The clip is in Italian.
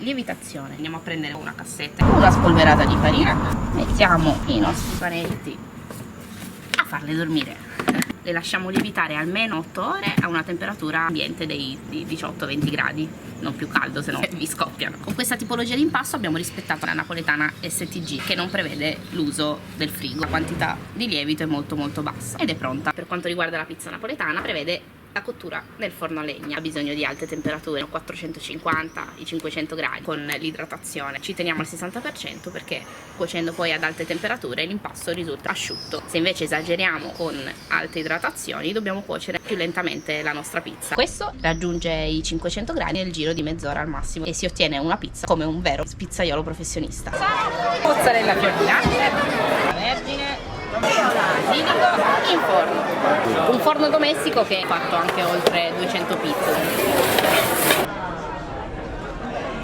lievitazione. Andiamo a prendere una cassetta, una spolverata di farina, mettiamo i nostri panetti a farle dormire. Le lasciamo lievitare almeno 8 ore a una temperatura ambiente di 18-20 gradi, non più caldo, se no vi scoppiano. Con questa tipologia di impasto abbiamo rispettato la napoletana STG, che non prevede l'uso del frigo. La quantità di lievito è molto bassa ed è pronta. Per quanto riguarda la pizza napoletana, prevede la cottura nel forno a legna, ha bisogno di alte temperature, 450 i 500 gradi, con l'idratazione ci teniamo al 60% perché cuocendo poi ad alte temperature l'impasto risulta asciutto. Se invece esageriamo con alte idratazioni dobbiamo cuocere più lentamente la nostra pizza. Questo raggiunge i 500 gradi nel giro di mezz'ora al massimo e si ottiene una pizza come un vero pizzaiolo professionista. Mozzarella fiorellante, vergine, basilico in forno, un forno domestico che ha fatto anche oltre 200 pizze.